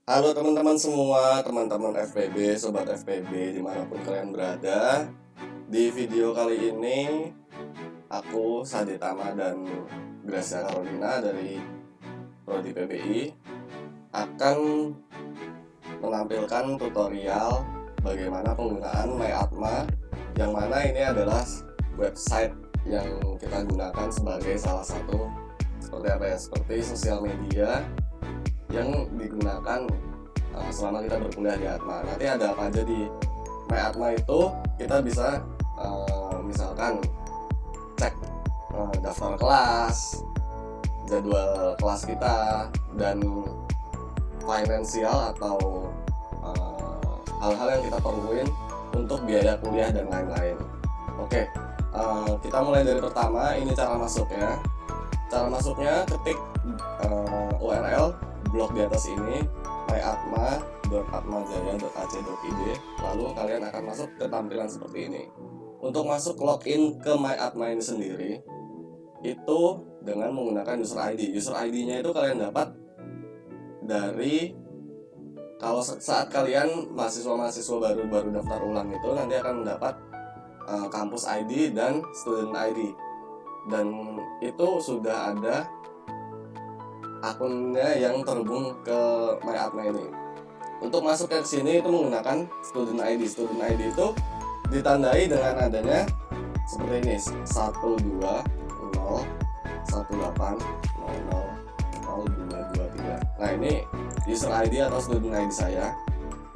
Halo teman-teman semua, teman-teman FPB, sobat FPB dimanapun kalian berada. Di video kali ini, aku Saditama dan Gracia Carolina dari Prodi PBI akan menampilkan tutorial bagaimana penggunaan MyAtma, yang mana ini adalah website yang kita gunakan sebagai salah satu seperti sosial media yang digunakan selama kita berkuliah di Atma. Nanti ada apa aja di MyAtma itu, kita bisa misalkan cek daftar kelas, jadwal kelas kita, dan finansial atau hal-hal yang kita perluin untuk biaya kuliah dan lain-lain. Oke, kita mulai dari pertama. Ini cara masuknya. Cara masuknya, ketik URL blog di atas ini, myatma.atmajaya.ac.id. Lalu kalian akan masuk ke tampilan seperti ini. Untuk masuk login ke MyAtma ini sendiri, itu dengan menggunakan user ID. User ID-nya itu kalian dapat dari, kalau saat kalian mahasiswa baru daftar ulang itu, nanti akan mendapat kampus ID dan student ID. Dan itu sudah ada akunnya yang terhubung ke MyAtma ini. Untuk masuk ke sini itu menggunakan student ID. Student ID itu ditandai dengan adanya seperti ini, 12018000223. Nah, ini user ID atau student ID saya.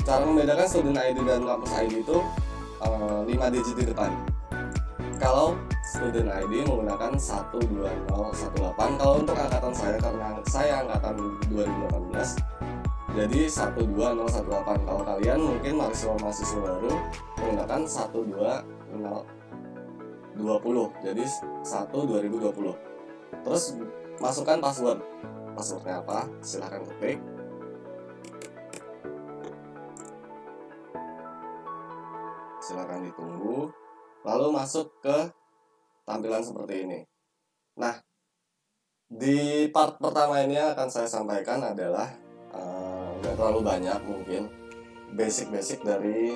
Cara membedakan student ID dan kampus ID itu 5 digit di depan. Kalau student ID menggunakan 12018. Kalau untuk angkatan saya, karena saya angkatan 2018, jadi 12018. Kalau kalian mungkin mahasiswa baru menggunakan 12020, jadi 1 2020. Terus masukkan password. Passwordnya apa? Silahkan ketik. Silahkan ditunggu. Lalu masuk ke tampilan seperti ini. Nah, di part pertama ini akan saya sampaikan adalah nggak terlalu banyak, mungkin basic dari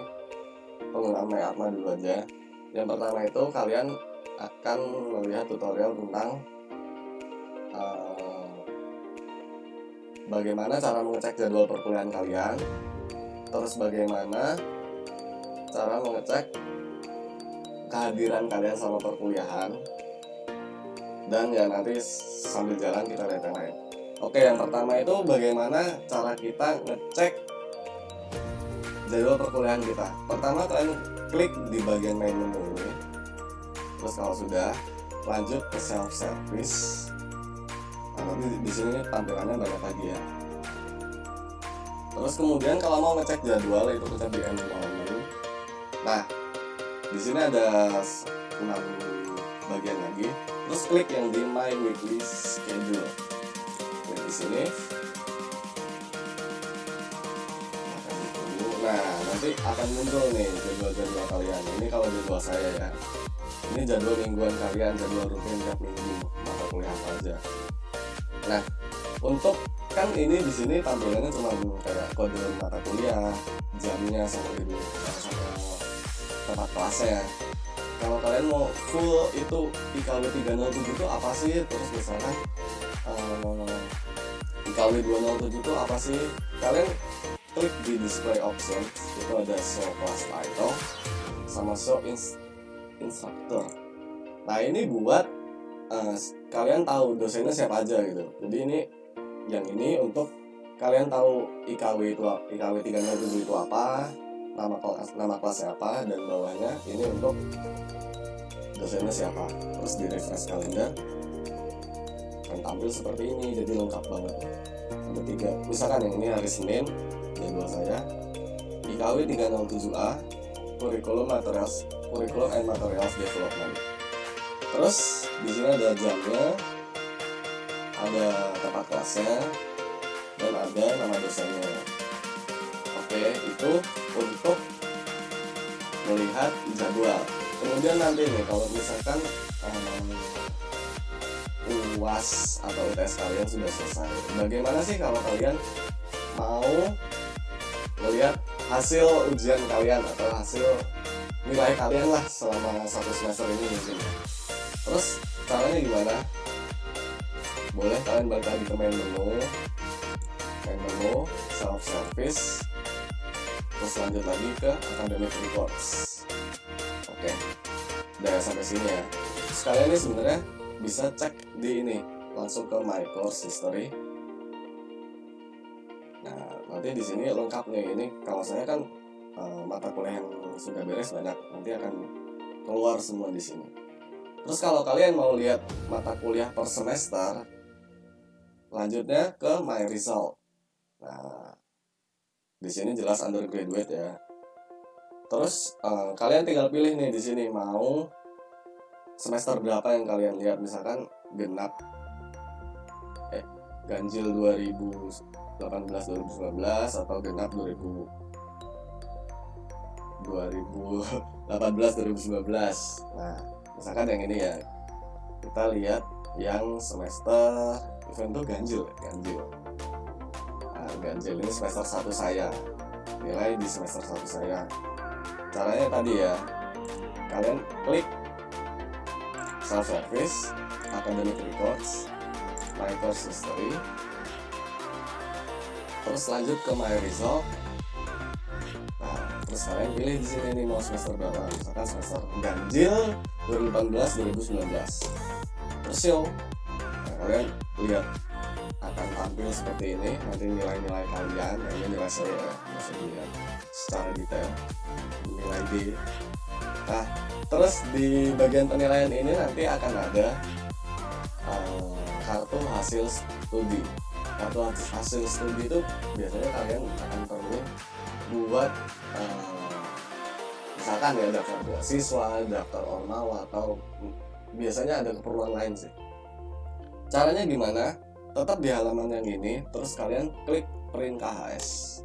penggunaan MyAtma dulu aja. Yang pertama itu kalian akan melihat tutorial tentang bagaimana cara mengecek jadwal perkuliahan kalian, terus bagaimana cara mengecek kehadiran kalian sama perkuliahan, dan ya nanti sambil jalan kita lihat yang lain. Oke, yang pertama itu bagaimana cara kita ngecek jadwal perkuliahan kita. Pertama kalian klik di bagian main menu ini. Terus kalau sudah, lanjut ke self service. Nah, nanti di sini tampilannya banyak lagi ya. Terus kemudian kalau mau ngecek jadwal itu kita di enrollment. Nah, di sini ada 6 bagian lagi. Terus klik yang di My Weekly Schedule. Klik di sini. Nah, nanti akan muncul nih jadwal kalian. Ini kalau jadwal saya ya. Ini jadwal mingguan kalian, jadwal rutin tiap minggu mata kuliah apa aja. Nah, untuk kan ini di sini tampilannya cuma kayak kode mata kuliah, jamnya sama gitu, sama tempat kelasnya. Kalau kalian mau full itu IKW 307 itu apa sih? Terus misalkan IKW 207 itu apa sih? Kalian klik di display option, itu ada show class title sama show instructor. Nah, ini buat kalian tahu dosennya siapa aja gitu. Jadi yang ini untuk kalian tahu IKW 307 itu apa, nama kelasnya apa, dan bawahnya ini untuk dosennya siapa. Terus di refresh kalender akan tampil seperti ini, jadi lengkap banget. Ada 3, misalkan yang ini hari Senin, jadwal saya IKW 307A, Curriculum and Materials Development. Terus di sini ada jamnya, ada tempat kelasnya, dan ada nama dosennya. Oke, itu untuk melihat jadwal. Kemudian nanti nih, kalau misalkan UAS atau UTS kalian sudah selesai, bagaimana sih kalau kalian mau hasil ujian kalian atau hasil nilai kalian lah selama 1 semester ini mungkin. Terus caranya gimana? Boleh kalian balik lagi ke main menu self service, terus lanjut lagi ke academic records. Oke, udah sampai sini ya. Terus kalian ini sebenarnya bisa cek di ini, langsung ke my course history. Nah, nanti di sini lengkap nih. Ini kalau saya kan mata kuliah yang sudah beres banyak, nanti akan keluar semua di sini. Terus kalau kalian mau lihat mata kuliah per semester, lanjutnya ke my result. Nah, di sini jelas undergraduate ya. Terus kalian tinggal pilih nih di sini mau semester berapa yang kalian lihat, misalkan ganjil 2018-2019 atau genap 2018-2019. Nah, misalkan yang ini ya, kita lihat yang semester event tuh ganjil. Nah, ganjil ini semester 1 saya, nilai di semester 1 saya. Caranya tadi ya, kalian klik self service, academic records, my course history, terus lanjut ke my result. Nah, terus kalian pilih di sini nih mau semester berapa, misalkan semester ganjil 2018-2019. Terus show. Nah, kalian lihat akan tampil seperti ini nanti nilai-nilai kalian. Nah, ini nilai saya ya, bisa dilihat secara detail, nilai D. Nah, terus di bagian penilaian ini nanti akan ada kartu hasil studi. Kartu hasil studi itu biasanya kalian akan perlu buat misalkan ya daftar beasiswa, daftar ormawa, atau biasanya ada keperluan lain sih. Caranya gimana? Tetap di halaman yang ini, terus kalian klik print KHS.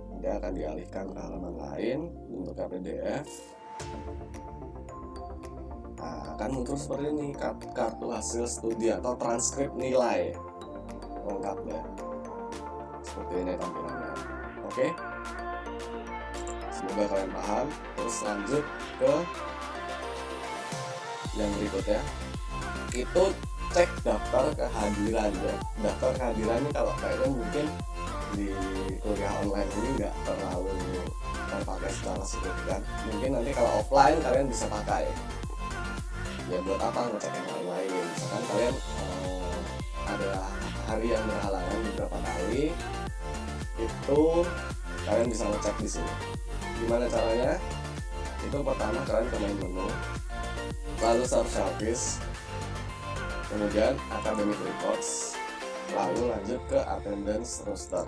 Nanti akan dialihkan ke halaman lain bentuknya PDF. Nah, akan muncul seperti ini, kartu hasil studi atau transkrip nilai lengkapnya. Seperti ini tampilannya. Oke? Semoga kalian paham. Terus lanjut ke yang berikutnya. Itu cek daftar kehadiran ya. Daftar kehadiran ini kalau kalian mungkin di kuliah online ini nggak terlalu terpakai secara signifikan. Mungkin nanti kalau offline kalian bisa pakai. Ya buat apa ngecek yang lain-lain. Misalkan kalian ada hari yang berhalangan beberapa kali, itu kalian bisa ngecek di sini. Gimana caranya? Itu pertama kalian ke main menu, lalu self service, kemudian academic records, lalu lanjut ke attendance roster.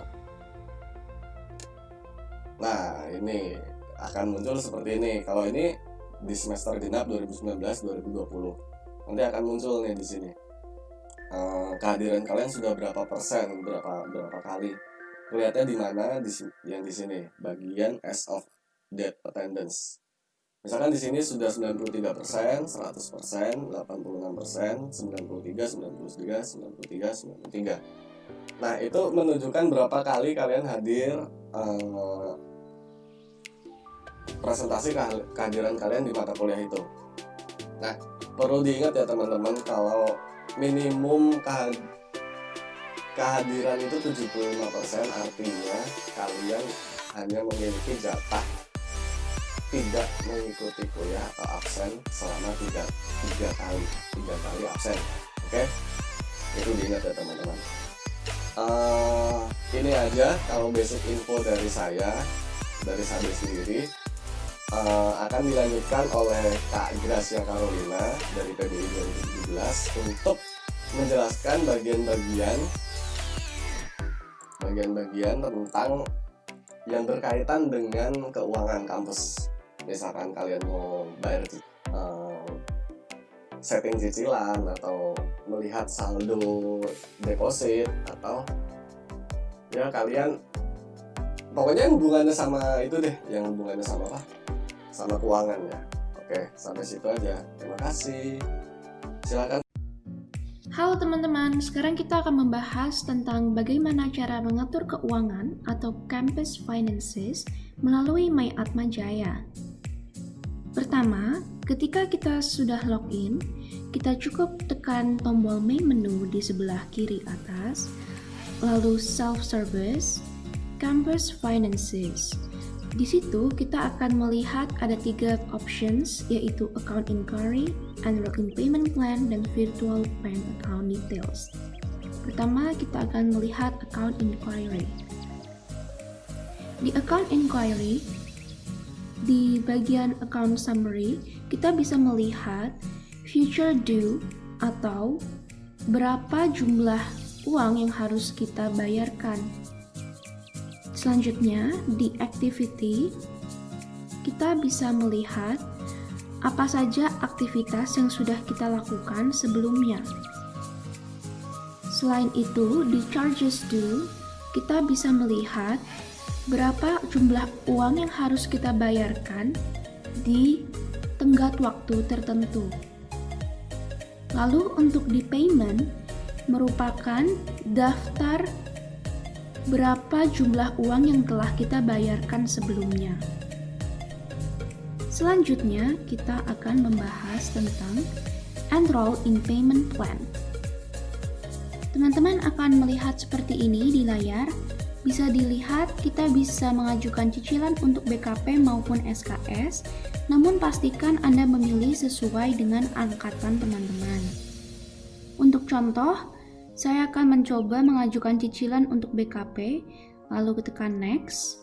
Nah, ini akan muncul seperti ini. Kalau ini di semester genap 2019-2020, nanti akan muncul nih di sini kehadiran kalian sudah berapa persen, berapa kali. Kelihatannya di mana? Yang di sini bagian as of date attendance. Misalkan di sini sudah 93%, 100%, 86%, 93, 93. Nah, itu menunjukkan berapa kali kalian hadir presentasi kehadiran kalian di mata kuliah itu. Nah, perlu diingat ya teman-teman, kalau minimum kehadiran itu 75%, artinya kalian hanya memiliki jatah tidak mengikuti kuliah atau absen selama 3 kali absen. Oke? Itu diingat ya teman-teman. Ini aja kalau basic info dari saya, dari Sabi sendiri. Akan dilanjutkan oleh Kak Gracia Carolina dari PBI 2017 untuk menjelaskan bagian-bagian tentang yang berkaitan dengan keuangan kampus. Misalkan kalian mau bayar setting cicilan atau melihat saldo deposit, atau ya kalian pokoknya yang hubungannya sama itu deh, yang hubungannya sama apa? Sama keuangan ya. Oke, sampai situ aja. Terima kasih. Silakan. Halo teman-teman, sekarang kita akan membahas tentang bagaimana cara mengatur keuangan atau campus finances melalui MyAtmajaya. Pertama, ketika kita sudah login, kita cukup tekan tombol main menu di sebelah kiri atas, lalu self-service, campus finances. Di situ kita akan melihat ada 3 options, yaitu account inquiry, unlocking payment plan, dan virtual bank account details. Pertama, kita akan melihat account inquiry. Di account inquiry, di bagian account summary, kita bisa melihat future due atau berapa jumlah uang yang harus kita bayarkan. Selanjutnya, di activity, kita bisa melihat apa saja aktivitas yang sudah kita lakukan sebelumnya. Selain itu, di charges due, kita bisa melihat berapa jumlah uang yang harus kita bayarkan di tenggat waktu tertentu. Lalu untuk di payment, merupakan daftar berapa jumlah uang yang telah kita bayarkan sebelumnya. Selanjutnya, kita akan membahas tentang enroll in payment plan. Teman-teman akan melihat seperti ini di layar. Bisa dilihat, kita bisa mengajukan cicilan untuk BKP maupun SKS, namun pastikan Anda memilih sesuai dengan angkatan teman-teman. Untuk contoh, saya akan mencoba mengajukan cicilan untuk BKP, lalu tekan next,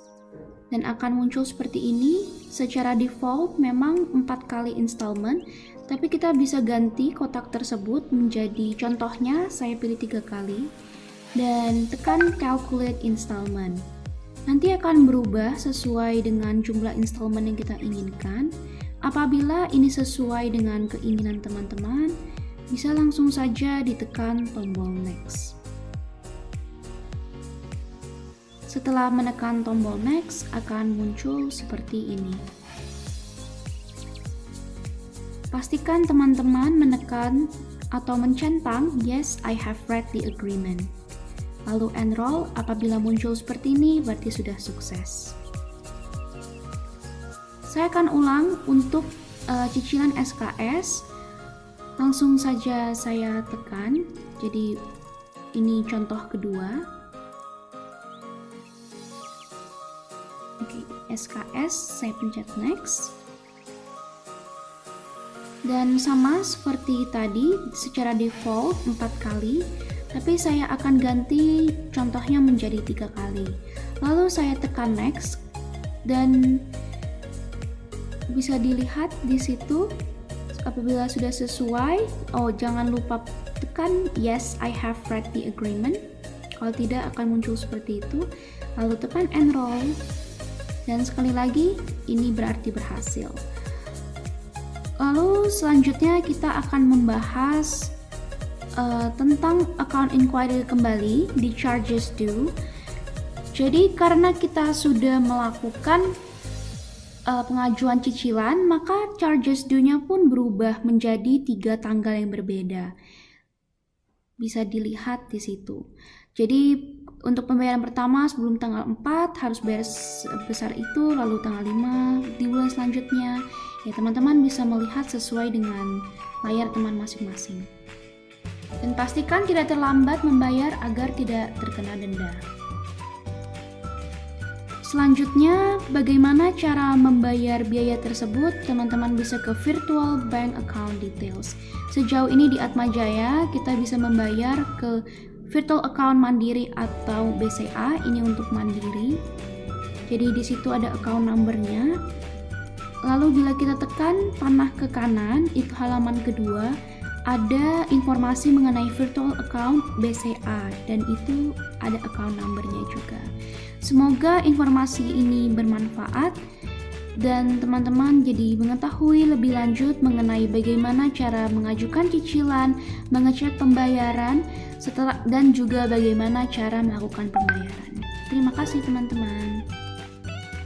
dan akan muncul seperti ini. Secara default memang 4 kali installment, tapi kita bisa ganti kotak tersebut menjadi, contohnya saya pilih 3 kali, dan tekan calculate installment. Nanti akan berubah sesuai dengan jumlah installment yang kita inginkan. Apabila ini sesuai dengan keinginan teman-teman, bisa langsung saja ditekan tombol next. Setelah menekan tombol next, akan muncul seperti ini. Pastikan teman-teman menekan atau mencentang yes, I have read the agreement. Lalu enroll. Apabila muncul seperti ini, berarti sudah sukses. Saya akan ulang untuk cicilan SKS. Langsung saja saya tekan. Jadi ini contoh kedua. Oke, SKS saya pencet next. Dan sama seperti tadi, secara default 4 kali, tapi saya akan ganti contohnya menjadi 3 kali. Lalu saya tekan next, dan bisa dilihat di situ apabila sudah sesuai, jangan lupa tekan yes, I have read the agreement. Kalau tidak akan muncul seperti itu. Lalu tekan enroll, dan sekali lagi ini berarti berhasil. Lalu selanjutnya kita akan membahas tentang account inquiry kembali di charges due. Jadi karena kita sudah melakukan pengajuan cicilan, maka charges due-nya pun berubah menjadi 3 tanggal yang berbeda. Bisa dilihat di situ. Jadi untuk pembayaran pertama sebelum tanggal 4 harus bayar sebesar itu, lalu tanggal 5 di bulan selanjutnya. Ya, teman-teman bisa melihat sesuai dengan layar teman masing-masing. Dan pastikan tidak terlambat membayar agar tidak terkena denda. Selanjutnya, bagaimana cara membayar biaya tersebut? Teman-teman bisa ke virtual bank account details. Sejauh ini di Atmajaya, kita bisa membayar ke virtual account Mandiri atau BCA, ini untuk Mandiri. Jadi di situ ada account number-nya. Lalu bila kita tekan panah ke kanan, itu halaman kedua, ada informasi mengenai virtual account BCA, dan itu ada account number-nya juga. Semoga informasi ini bermanfaat dan teman-teman jadi mengetahui lebih lanjut mengenai bagaimana cara mengajukan cicilan, mengecek pembayaran, dan juga bagaimana cara melakukan pembayaran. Terima kasih teman-teman.